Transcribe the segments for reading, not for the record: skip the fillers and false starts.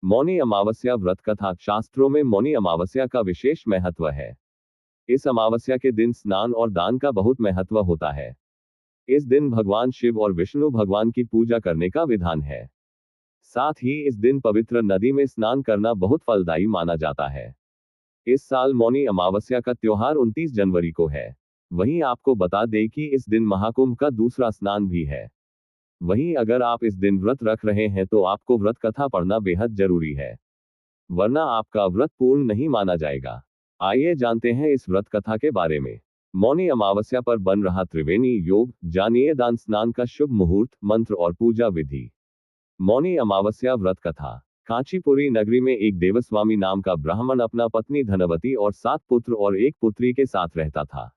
मौनी अमावस्या व्रत कथा। शास्त्रों में मौनी अमावस्या का विशेष महत्व है। इस अमावस्या के दिन स्नान और दान का बहुत महत्व होता है। इस दिन भगवान शिव और विष्णु भगवान की पूजा करने का विधान है। साथ ही इस दिन पवित्र नदी में स्नान करना बहुत फलदायी माना जाता है। इस साल मौनी अमावस्या का त्योहार 29 जनवरी को है। वहीं आपको बता दें कि इस दिन महाकुंभ का दूसरा स्नान भी है। वहीं अगर आप इस दिन व्रत रख रहे हैं तो आपको व्रत कथा पढ़ना बेहद जरूरी है, वरना आपका व्रत पूर्ण नहीं माना जाएगा। आइए जानते हैं इस व्रत कथा के बारे में। मौनी अमावस्या पर बन रहा त्रिवेणी योग, जानिए दान स्नान का शुभ मुहूर्त, मंत्र और पूजा विधि। मौनी अमावस्या व्रत कथा। कांचीपुरी नगरी में एक देवस्वामी नाम का ब्राह्मण अपना पत्नी धनवती और 7 पुत्र और एक पुत्री के साथ रहता था।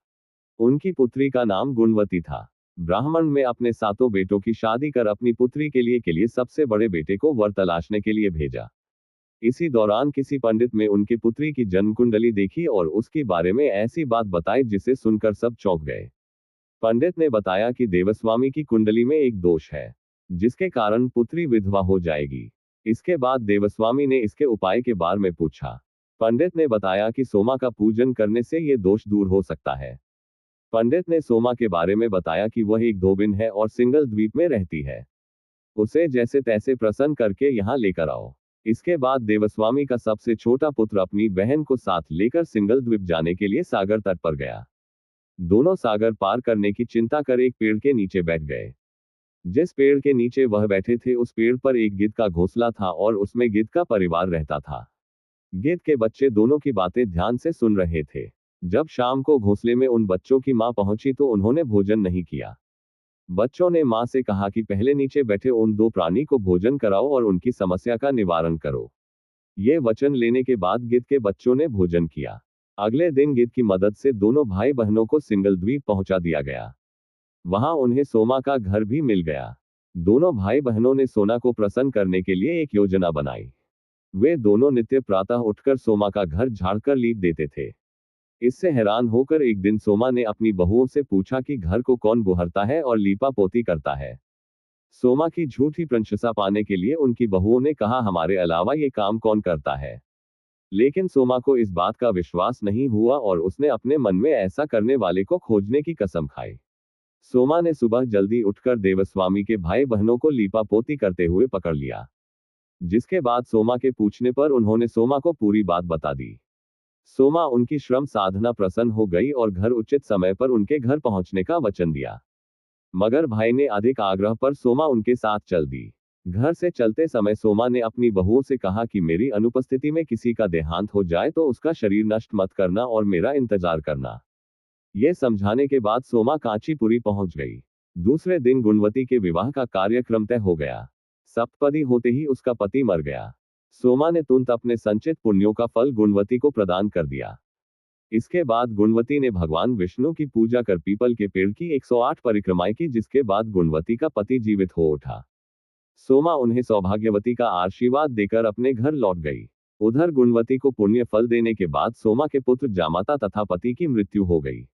उनकी पुत्री का नाम गुणवती था। ब्राह्मण में अपने 7 बेटों की शादी कर अपनी पुत्री के लिए सबसे बड़े बेटे को वर तलाशने के लिए भेजा। इसी दौरान किसी पंडित में उनकी पुत्री की जन्म कुंडली देखी और उसके बारे में ऐसी बात बताई जिसे सुनकर सब चौंक गए। पंडित ने बताया कि देवस्वामी की कुंडली में एक दोष है, जिसके कारण पुत्री विधवा हो जाएगी। इसके बाद देवस्वामी ने इसके उपाय के बारे में पूछा। पंडित ने बताया कि सोमा का पूजन करने से ये दोष दूर हो सकता है। पंडित ने सोमा के बारे में बताया कि वह एक धोबिन है और सिंगल द्वीप में रहती है। उसे जैसे तैसे प्रसन्न करके यहाँ लेकर आओ। इसके बाद देवस्वामी का सबसे छोटा पुत्र अपनी बहन को साथ लेकर सिंगल द्वीप जाने के लिए सागर तट पर गया। दोनों सागर पार करने की चिंता कर एक पेड़ के नीचे बैठ गए। जिस पेड़ के नीचे वह बैठे थे उस पेड़ पर एक गिद्ध का घोंसला था और उसमें गिद्ध का परिवार रहता था। गिद्ध के बच्चे दोनों की बातें ध्यान से सुन रहे थे। जब शाम को घोंसले में उन बच्चों की मां पहुंची तो उन्होंने भोजन नहीं किया। बच्चों ने मां से कहा कि पहले नीचे बैठे उन 2 प्राणी को भोजन कराओ और उनकी समस्या का निवारण करो। ये वचन लेने के बाद गिद्ध के बच्चों ने भोजन किया। अगले दिन गिद्ध की मदद से दोनों भाई बहनों को सिंगल द्वीप पहुंचा दिया गया। वहां उन्हें सोमा का घर भी मिल गया। दोनों भाई बहनों ने सोना को प्रसन्न करने के लिए एक योजना बनाई। वे दोनों नित्य प्रातः उठकर सोमा का घर झाड़कर लीप देते थे। इससे हैरान होकर एक दिन सोमा ने अपनी बहुओं से पूछा कि घर को कौन बुहरता है और लीपा पोती करता है। सोमा की झूठी प्रशंसा पाने के लिए उनकी बहुओं ने कहा, हमारे अलावा ये काम कौन करता है। लेकिन सोमा को इस बात का विश्वास नहीं हुआ और उसने अपने मन में ऐसा करने वाले को खोजने की कसम खाई। सोमा ने सुबह जल्दी उठकर देवस्वामी के भाई बहनों को लीपा पोती करते हुए पकड़ लिया। जिसके बाद सोमा के पूछने पर उन्होंने सोमा को पूरी बात बता दी। सोमा उनकी श्रम साधना प्रसन्न हो गई और घर उचित समय पर उनके घर पहुंचने का वचन दिया। मगर भाई ने अधिक आग्रह पर सोमा उनके साथ चल दी। घर से चलते समय सोमा ने अपनी बहुओं से कहा कि मेरी अनुपस्थिति में किसी का देहांत हो जाए तो उसका शरीर नष्ट मत करना और मेरा इंतजार करना। यह समझाने के बाद सोमा कांचीपुरी पहुंच गई। दूसरे दिन गुणवती के विवाह का कार्यक्रम तय हो गया। सप्तपदी होते ही उसका पति मर गया। सोमा ने तुरंत अपने संचित पुण्यों का फल गुणवती को प्रदान कर दिया। इसके बाद गुणवती ने भगवान विष्णु की पूजा कर पीपल के पेड़ की 108 परिक्रमाएं की, जिसके बाद गुणवती का पति जीवित हो उठा। सोमा उन्हें सौभाग्यवती का आशीर्वाद देकर अपने घर लौट गई। उधर गुणवती को पुण्य फल देने के बाद सोमा के पुत्र जामाता तथा पति की मृत्यु हो गई।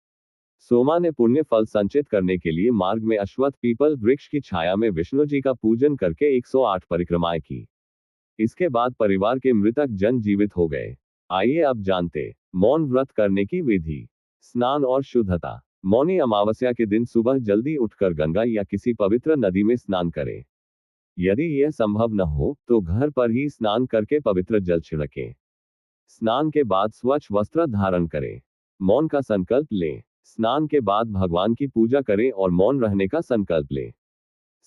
सोमा ने पुण्य फल संचित करने के लिए मार्ग में अश्वत्थ पीपल वृक्ष की छाया में विष्णु जी का पूजन करके 108 परिक्रमाएं की। इसके बाद परिवार के मृतक जन जीवित हो गए। आइए अब जानते मौन व्रत करने की विधि। स्नान और शुद्धता। मौनी अमावस्या के दिन सुबह जल्दी उठकर गंगा या किसी पवित्र नदी में स्नान करें। यदि यह संभव न हो तो घर पर ही स्नान करके पवित्र जल छिड़कें। स्नान के बाद स्वच्छ वस्त्र धारण करें। मौन का संकल्प लें। स्नान के बाद भगवान की पूजा करें और मौन रहने का संकल्प लें।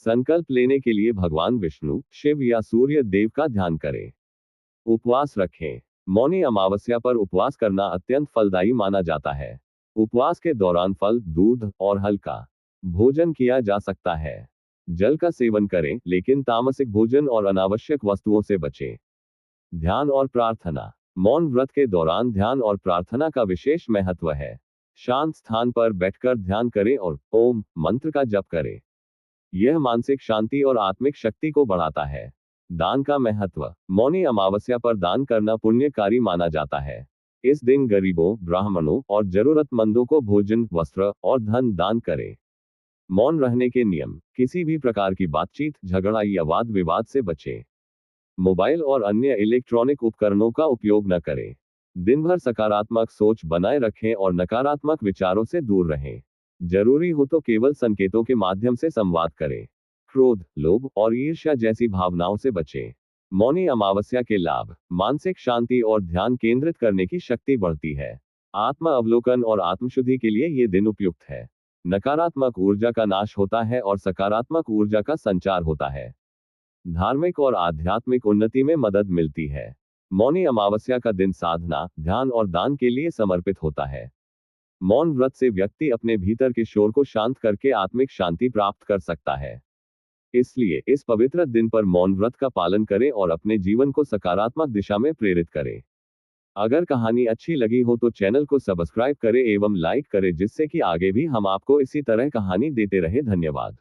संकल्प लेने के लिए भगवान विष्णु, शिव या सूर्य देव का ध्यान करें। उपवास रखें। मौनी अमावस्या पर उपवास करना अत्यंत फलदायी माना जाता है। उपवास के दौरान फल, दूध और हल्का भोजन किया जा सकता है। जल का सेवन करें, लेकिन तामसिक भोजन और अनावश्यक वस्तुओं से बचें। ध्यान और प्रार्थना। मौन व्रत के दौरान ध्यान और प्रार्थना का विशेष महत्व है। शांत स्थान पर बैठकर ध्यान करें और ओम मंत्र का जप करें। यह मानसिक शांति और आत्मिक शक्ति को बढ़ाता है। दान का महत्व। मौनी अमावस्या पर दान करना पुण्यकारी माना जाता है। इस दिन गरीबों, ब्राह्मणों और जरूरतमंदों को भोजन, वस्त्र और धन दान करें। मौन रहने के नियम। किसी भी प्रकार की बातचीत, झगड़ा या वाद विवाद से बचें। मोबाइल और अन्य इलेक्ट्रॉनिक उपकरणों का उपयोग न करें। दिन भर सकारात्मक सोच बनाए रखें और नकारात्मक विचारों से दूर रहें। जरूरी हो तो केवल संकेतों के माध्यम से संवाद करें। क्रोध, लोभ और ईर्ष्या जैसी भावनाओं से बचें। मौनी अमावस्या के लाभ: मानसिक शांति और ध्यान केंद्रित करने की शक्ति बढ़ती है। आत्म अवलोकन और आत्मशुद्धि के लिए ये दिन उपयुक्त है। नकारात्मक ऊर्जा का नाश होता है और सकारात्मक ऊर्जा का संचार होता है। धार्मिक और आध्यात्मिक उन्नति में मदद मिलती है। मौनी अमावस्या का दिन साधना, ध्यान और दान के लिए समर्पित होता है। मौन व्रत से व्यक्ति अपने भीतर के शोर को शांत करके आत्मिक शांति प्राप्त कर सकता है। इसलिए इस पवित्र दिन पर मौन व्रत का पालन करें और अपने जीवन को सकारात्मक दिशा में प्रेरित करें। अगर कहानी अच्छी लगी हो तो चैनल को सब्सक्राइब करें एवं लाइक करें, जिससे कि आगे भी हम आपको इसी तरह कहानी देते रहे। धन्यवाद।